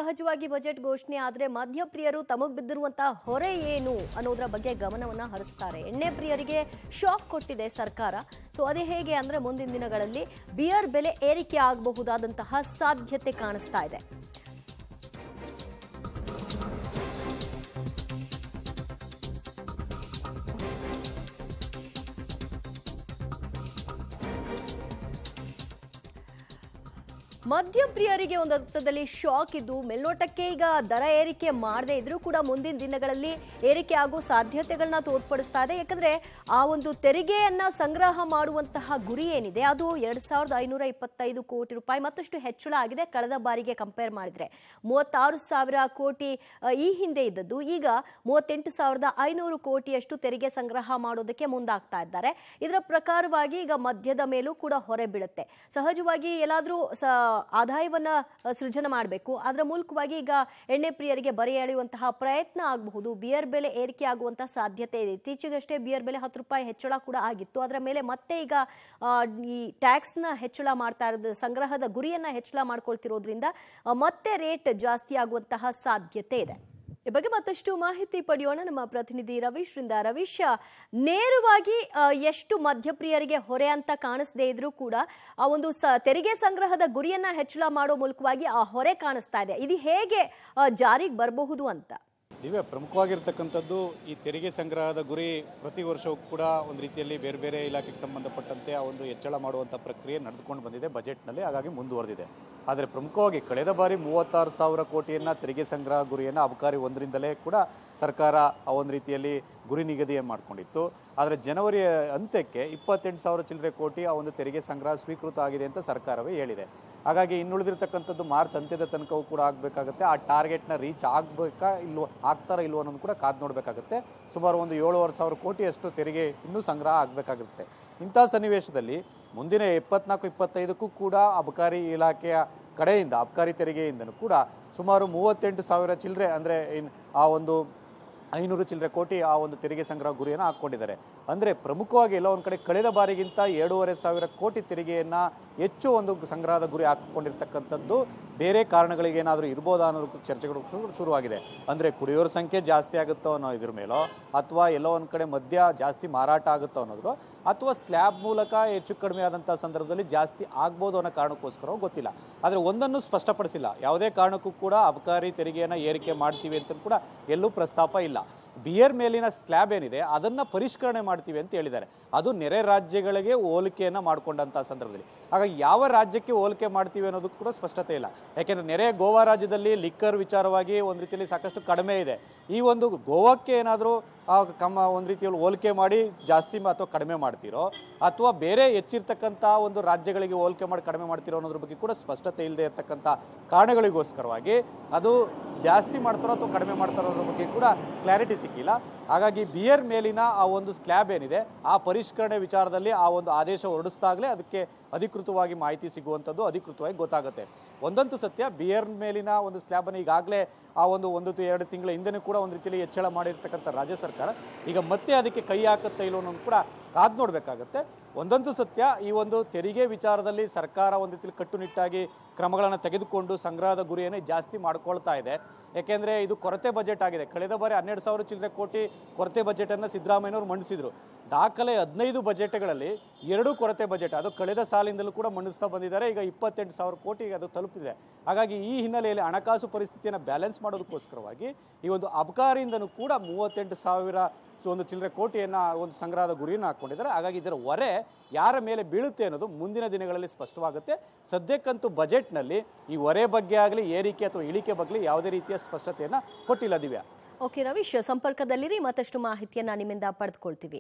ಸಹಜವಾಗಿ ಬಜೆಟ್ ಘೋಷಣೆ ಆದರೆ ಮದ್ಯಪ್ರಿಯರು ತಮಗ್ ಬಿದ್ದಿರುವಂತಹ ಹೊರೆ ಏನು ಅನ್ನೋದರ ಬಗ್ಗೆ ಗಮನವನ್ನ ಹರಿಸ್ತಾರೆ. ಎಣ್ಣೆ ಪ್ರಿಯರಿಗೆ ಶಾಕ್ ಕೊಟ್ಟಿದೆ ಸರ್ಕಾರ. ಸೊ ಅದೇ ಹೇಗೆ ಅಂದ್ರೆ ಮುಂದಿನ ದಿನಗಳಲ್ಲಿ ಬಿಯರ್ ಬೆಲೆ ಏರಿಕೆ ಆಗಬಹುದಾದಂತಹ ಸಾಧ್ಯತೆ ಕಾಣಿಸ್ತಾ ಇದೆ. ಮದ್ಯಪ್ರಿಯರಿಗೆ ಒಂದು ಅರ್ಥದಲ್ಲಿ ಶಾಕ್ ಇದ್ದು ಮೇಲ್ನೋಟಕ್ಕೆ ಈಗ ದರ ಏರಿಕೆ ಮಾಡದೇ ಇದ್ರೂ ಕೂಡ ಮುಂದಿನ ದಿನಗಳಲ್ಲಿ ಏರಿಕೆ ಆಗೋ ಸಾಧ್ಯತೆಗಳನ್ನ ತೋರ್ಪಡಿಸ್ತಾ ಇದೆ. ಯಾಕಂದ್ರೆ ಆ ಒಂದು ತೆರಿಗೆಯನ್ನ ಸಂಗ್ರಹ ಮಾಡುವಂತಹ ಗುರಿ ಏನಿದೆ ಅದು 2525 ಕೋಟಿ ರೂಪಾಯಿ ಮತ್ತಷ್ಟು ಹೆಚ್ಚಳ ಆಗಿದೆ. ಕಳೆದ ಬಾರಿಗೆ ಕಂಪೇರ್ ಮಾಡಿದ್ರೆ 36,000 ಕೋಟಿ ಈ ಹಿಂದೆ ಇದ್ದದ್ದು ಈಗ 38,500 ಕೋಟಿಯಷ್ಟು ತೆರಿಗೆ ಸಂಗ್ರಹ ಮಾಡೋದಕ್ಕೆ ಮುಂದಾಗ್ತಾ ಇದ್ದಾರೆ. ಇದರ ಪ್ರಕಾರವಾಗಿ ಈಗ ಮದ್ಯದ ಮೇಲೂ ಕೂಡ ಹೊರೆ ಬೀಳುತ್ತೆ. ಸಹಜವಾಗಿ ಎಲ್ಲಾದ್ರೂ ಆದಾಯವನ್ನ ಸೃಜನೆ ಮಾಡಬೇಕು. ಅದರ ಮೂಲಕವಾಗಿ ಈಗ ಎಣ್ಣೆ ಪ್ರಿಯರಿಗೆ ಬರೆ ಎಳೆಯುವಂತಹ ಪ್ರಯತ್ನ ಆಗಬಹುದು. ಬಿಯರ್ ಬೆಲೆ ಏರಿಕೆ ಆಗುವಂತಹ ಸಾಧ್ಯತೆ ಇದೆ. ಇತ್ತೀಚೆಗಷ್ಟೇ ಬಿಯರ್ ಬೆಲೆ 10 ರೂಪಾಯಿ ಹೆಚ್ಚಳ ಕೂಡ ಆಗಿತ್ತು. ಅದರ ಮೇಲೆ ಮತ್ತೆ ಈಗ ಈ ಟ್ಯಾಕ್ಸ್ ನ ಹೆಚ್ಚಳ ಮಾಡ್ತಾ ಇರೋದು, ಸಂಗ್ರಹದ ಗುರಿಯನ್ನ ಹೆಚ್ಚಳ ಮಾಡ್ಕೊಳ್ತಿರೋದ್ರಿಂದ ಮತ್ತೆ ರೇಟ್ ಜಾಸ್ತಿ ಆಗುವಂತಹ ಸಾಧ್ಯತೆ ಇದೆ. ಈ ಬಗ್ಗೆ ಮತ್ತಷ್ಟು ಮಾಹಿತಿ ಪಡೆಯೋಣ ನಮ್ಮ ಪ್ರತಿನಿಧಿ ರವೀಶ್ ರಿಂದ. ರವೀಶ್, ನೇರವಾಗಿ ಎಷ್ಟು ಮದ್ಯಪ್ರಿಯರಿಗೆ ಹೊರೆ ಅಂತ ಕಾಣಿಸದೇ ಇದ್ರೂ ಕೂಡ ಆ ಒಂದು ತೆರಿಗೆ ಸಂಗ್ರಹದ ಗುರಿಯನ್ನ ಹೆಚ್ಚಳ ಮಾಡೋ ಮೂಲಕವಾಗಿ ಆ ಹೊರೆ ಕಾಣಿಸ್ತಾ ಇದೆ. ಇದು ಹೇಗೆ ಜಾರಿಗೆ ಬರಬಹುದು ಅಂತ? ಇವೇ ಪ್ರಮುಖವಾಗಿರ್ತಕ್ಕಂಥದ್ದು ಈ ತೆರಿಗೆ ಸಂಗ್ರಹದ ಗುರಿ ಪ್ರತಿ ವರ್ಷವೂ ಕೂಡ ಒಂದು ರೀತಿಯಲ್ಲಿ ಬೇರೆ ಬೇರೆ ಇಲಾಖೆಗೆ ಸಂಬಂಧಪಟ್ಟಂತೆ ಆ ಒಂದು ಹೆಚ್ಚಳ ಮಾಡುವಂಥ ಪ್ರಕ್ರಿಯೆ ನಡೆದುಕೊಂಡು ಬಂದಿದೆ ಬಜೆಟ್ನಲ್ಲಿ, ಹಾಗಾಗಿ ಮುಂದುವರೆದಿದೆ. ಆದರೆ ಪ್ರಮುಖವಾಗಿ ಕಳೆದ ಬಾರಿ 36,000 ಕೋಟಿಯನ್ನು ತೆರಿಗೆ ಸಂಗ್ರಹ ಗುರಿಯನ್ನು ಅಬಕಾರಿ 1ರಿಂದಲೇ ಕೂಡ ಸರ್ಕಾರ ಆ ಒಂದು ರೀತಿಯಲ್ಲಿ ಗುರಿ ನಿಗದಿಯನ್ನು ಮಾಡಿಕೊಂಡಿತ್ತು. ಆದರೆ ಜನವರಿ ಅಂತ್ಯಕ್ಕೆ 28,000 ಚಿಲ್ಲರೆ ಕೋಟಿ ಆ ಒಂದು ತೆರಿಗೆ ಸಂಗ್ರಹ ಸ್ವೀಕೃತ ಆಗಿದೆ ಅಂತ ಸರ್ಕಾರವೇ ಹೇಳಿದೆ. ಹಾಗಾಗಿ ಇನ್ನುಳಿದಿರ್ತಕ್ಕಂಥದ್ದು ಮಾರ್ಚ್ ಅಂತ್ಯದ ತನಕವೂ ಕೂಡ ಆಗಬೇಕಾಗುತ್ತೆ. ಆ ಟಾರ್ಗೆಟ್ನ ರೀಚ್ ಆಗ್ತಾರಾ ಇಲ್ವೋ ಅನ್ನೋದು ಕೂಡ ಕಾದು ನೋಡಬೇಕಾಗುತ್ತೆ. ಸುಮಾರು ಒಂದು 7,500 ಕೋಟಿಯಷ್ಟು ತೆರಿಗೆ ಇನ್ನೂ ಸಂಗ್ರಹ ಆಗಬೇಕಾಗುತ್ತೆ. ಇಂಥ ಸನ್ನಿವೇಶದಲ್ಲಿ ಮುಂದಿನ 24-25ಕ್ಕೂ ಕೂಡ ಅಬಕಾರಿ ಇಲಾಖೆಯ ಕಡೆಯಿಂದ ಅಬಕಾರಿ ತೆರಿಗೆಯಿಂದನೂ ಕೂಡ ಸುಮಾರು 38,000 ಚಿಲ್ಲರೆ ಅಂದರೆ ಆ ಒಂದು 500 ಚಿಲ್ಲರೆ ಕೋಟಿ ಆ ಒಂದು ತೆರಿಗೆ ಸಂಗ್ರಹ ಗುರಿಯನ್ನು ಹಾಕ್ಕೊಂಡಿದ್ದಾರೆ. ಅಂದರೆ ಪ್ರಮುಖವಾಗಿ ಎಲ್ಲ ಒಂದು ಕಡೆ ಕಳೆದ ಬಾರಿಗಿಂತ 7,500 ಕೋಟಿ ತೆರಿಗೆಯನ್ನು ಹೆಚ್ಚು ಒಂದು ಸಂಗ್ರಹದ ಗುರಿ ಹಾಕಿಕೊಂಡಿರ್ತಕ್ಕಂಥದ್ದು ಬೇರೆ ಕಾರಣಗಳಿಗೆ ಏನಾದರೂ ಇರ್ಬೋದಾ ಅನ್ನೋದು ಚರ್ಚೆಗಳು ಶುರುವಾಗಿದೆ. ಅಂದರೆ ಕುಡಿಯೋರ ಸಂಖ್ಯೆ ಜಾಸ್ತಿ ಆಗುತ್ತೋ ಅನ್ನೋ ಇದ್ರ ಮೇಲೋ, ಅಥವಾ ಎಲ್ಲೋ ಒಂದು ಕಡೆ ಮದ್ಯ ಜಾಸ್ತಿ ಮಾರಾಟ ಆಗುತ್ತೋ ಅನ್ನೋದ್ರು, ಅಥವಾ ಸ್ಲ್ಯಾಬ್ ಮೂಲಕ ಹೆಚ್ಚು ಕಡಿಮೆ ಆದಂಥ ಸಂದರ್ಭದಲ್ಲಿ ಜಾಸ್ತಿ ಆಗ್ಬೋದು ಅನ್ನೋ ಕಾರಣಕ್ಕೋಸ್ಕರ ಗೊತ್ತಿಲ್ಲ. ಆದರೆ ಒಂದನ್ನು ಸ್ಪಷ್ಟಪಡಿಸಿಲ್ಲ, ಯಾವುದೇ ಕಾರಣಕ್ಕೂ ಕೂಡ ಅಬಕಾರಿ ತೆರಿಗೆಯನ್ನು ಏರಿಕೆ ಮಾಡ್ತೀವಿ ಅಂತ ಕೂಡ ಎಲ್ಲೂ ಪ್ರಸ್ತಾಪ ಇಲ್ಲ. ಬಿಯರ್ ಮೇಲಿನ ಸ್ಲ್ಯಾಬ್ ಏನಿದೆ ಅದನ್ನು ಪರಿಷ್ಕರಣೆ ಮಾಡ್ತೀವಿ ಅಂತ ಹೇಳಿದ್ದಾರೆ. ಅದು ನೆರೆ ರಾಜ್ಯಗಳಿಗೆ ಹೋಲಿಕೆಯನ್ನು ಮಾಡಿಕೊಂಡಂಥ ಸಂದರ್ಭದಲ್ಲಿ. ಹಾಗಾಗಿ ಯಾವ ರಾಜ್ಯಕ್ಕೆ ಹೋಲಿಕೆ ಮಾಡ್ತೀವಿ ಅನ್ನೋದು ಕೂಡ ಸ್ಪಷ್ಟತೆ ಇಲ್ಲ. ಯಾಕೆಂದರೆ ನೆರೆ ಗೋವಾ ರಾಜ್ಯದಲ್ಲಿ ಲಿಕ್ಕರ್ ವಿಚಾರವಾಗಿ ಒಂದು ರೀತಿಯಲ್ಲಿ ಸಾಕಷ್ಟು ಕಡಿಮೆ ಇದೆ. ಈ ಒಂದು ಗೋವಾಕ್ಕೆ ಏನಾದರೂ ಒಂದು ರೀತಿಯಲ್ಲಿ ಹೋಲಿಕೆ ಮಾಡಿ ಜಾಸ್ತಿ ಅಥವಾ ಕಡಿಮೆ ಮಾಡ್ತಿರೋ, ಅಥವಾ ಬೇರೆ ಹೆಚ್ಚಿರ್ತಕ್ಕಂಥ ಒಂದು ರಾಜ್ಯಗಳಿಗೆ ಹೋಲಿಕೆ ಮಾಡಿ ಕಡಿಮೆ ಮಾಡ್ತಿರೋ ಅನ್ನೋದ್ರ ಬಗ್ಗೆ ಕೂಡ ಸ್ಪಷ್ಟತೆ ಇಲ್ಲದೆ ಇರತಕ್ಕಂಥ ಕಾರಣಗಳಿಗೋಸ್ಕರವಾಗಿ ಅದು ಜಾಸ್ತಿ ಮಾಡ್ತಾರೋ ಅಥವಾ ಕಡಿಮೆ ಮಾಡ್ತಾರೋ ಅನ್ನೋದ್ರ ಬಗ್ಗೆ ಕೂಡ ಕ್ಲಾರಿಟಿ ಸಿಕ್ಕಿಲ್ಲ. ಹಾಗಾಗಿ ಬಿಯರ್ ಮೇಲಿನ ಆ ಒಂದು ಸ್ಲ್ಯಾಬ್ ಏನಿದೆ ಆ ಪರಿಷ್ಕರಣೆ ವಿಚಾರದಲ್ಲಿ ಆ ಒಂದು ಆದೇಶ ಹೊರಡಿಸಿದಾಗಲೇ ಅದಕ್ಕೆ ಅಧಿಕೃತವಾಗಿ ಮಾಹಿತಿ ಸಿಗುವಂಥದ್ದು, ಅಧಿಕೃತವಾಗಿ ಗೊತ್ತಾಗುತ್ತೆ. ಒಂದಂತೂ ಸತ್ಯ, ಬಿಯರ್ ಮೇಲಿನ ಒಂದು ಸ್ಲ್ಯಾಬನ್ನು ಈಗಾಗಲೇ ಆ ಒಂದು 1-2 ತಿಂಗಳ ಹಿಂದೆನೂ ಕೂಡ ಒಂದು ರೀತಿಯಲ್ಲಿ ಹೆಚ್ಚಳ ಮಾಡಿರ್ತಕ್ಕಂಥ ರಾಜ್ಯ ಸರ್ಕಾರ ಈಗ ಮತ್ತೆ ಅದಕ್ಕೆ ಕೈ ಹಾಕುತ್ತಾ ಇಲ್ಲೋ ಅನ್ನೋದು ಕೂಡ ಕಾದು ನೋಡಬೇಕಾಗತ್ತೆ. ಒಂದಂತೂ ಸತ್ಯ, ಈ ಒಂದು ತೆರಿಗೆ ವಿಚಾರದಲ್ಲಿ ಸರ್ಕಾರ ಒಂದು ರೀತಿಯಲ್ಲಿ ಕಟ್ಟುನಿಟ್ಟಾಗಿ ಕ್ರಮಗಳನ್ನು ತೆಗೆದುಕೊಂಡು ಸಂಗ್ರಹದ ಗುರಿಯನ್ನೇ ಜಾಸ್ತಿ ಮಾಡ್ಕೊಳ್ತಾ ಇದೆ. ಯಾಕೆಂದರೆ ಇದು ಕೊರತೆ ಬಜೆಟ್ ಆಗಿದೆ. ಕಳೆದ ಬಾರಿ 12,000 ಚಿಲ್ಲರೆ ಕೋಟಿ ಕೊರತೆ ಬಜೆಟನ್ನು ಸಿದ್ದರಾಮಯ್ಯನವರು ಮಂಡಿಸಿದರು. ದಾಖಲೆ 15 ಬಜೆಟ್ಗಳಲ್ಲಿ 2 ಕೊರತೆ ಬಜೆಟ್, ಅದು ಕಳೆದ ಸಾಲಿಂದಲೂ ಕೂಡ ಮಂಡಿಸ್ತಾ ಬಂದಿದ್ದಾರೆ. ಈಗ 28,000 ಕೋಟಿಗೆ ಅದು ತಲುಪಿದೆ. ಹಾಗಾಗಿ ಈ ಹಿನ್ನೆಲೆಯಲ್ಲಿ ಹಣಕಾಸು ಪರಿಸ್ಥಿತಿಯನ್ನು ಬ್ಯಾಲೆನ್ಸ್ ಮಾಡೋದಕ್ಕೋಸ್ಕರವಾಗಿ ಈ ಒಂದು ಅಬಕಾರಿಯಿಂದನೂ ಕೂಡ 38,000 ಒಂದು ಚಿಲ್ಲರೆ ಕೋಟಿಯನ್ನು ಒಂದು ಸಂಗ್ರಹದ ಗುರಿಯನ್ನು ಹಾಕ್ಕೊಂಡಿದ್ದಾರೆ. ಹಾಗಾಗಿ ಇದರ ಹೊರೆ ಯಾರ ಮೇಲೆ ಬೀಳುತ್ತೆ ಅನ್ನೋದು ಮುಂದಿನ ದಿನಗಳಲ್ಲಿ ಸ್ಪಷ್ಟವಾಗುತ್ತೆ. ಸದ್ಯಕ್ಕಂತೂ ಬಜೆಟ್ನಲ್ಲಿ ಈ ಹೊರೆ ಬಗ್ಗೆ ಆಗಲಿ ಏರಿಕೆ ಅಥವಾ ಇಳಿಕೆ ಬಗ್ಗೆ ಯಾವುದೇ ರೀತಿಯ ಸ್ಪಷ್ಟತೆಯನ್ನು ಕೊಟ್ಟಿಲ್ಲ. ದಿವ್ಯಾ. ಓಕೆ ರವೀಶ್, ಸಂಪರ್ಕದಲ್ಲಿರಿ, ಮತ್ತಷ್ಟು ಮಾಹಿತಿಯನ್ನು ನಿಮ್ಮಿಂದ ಪಡೆದುಕೊಳ್ತೀವಿ.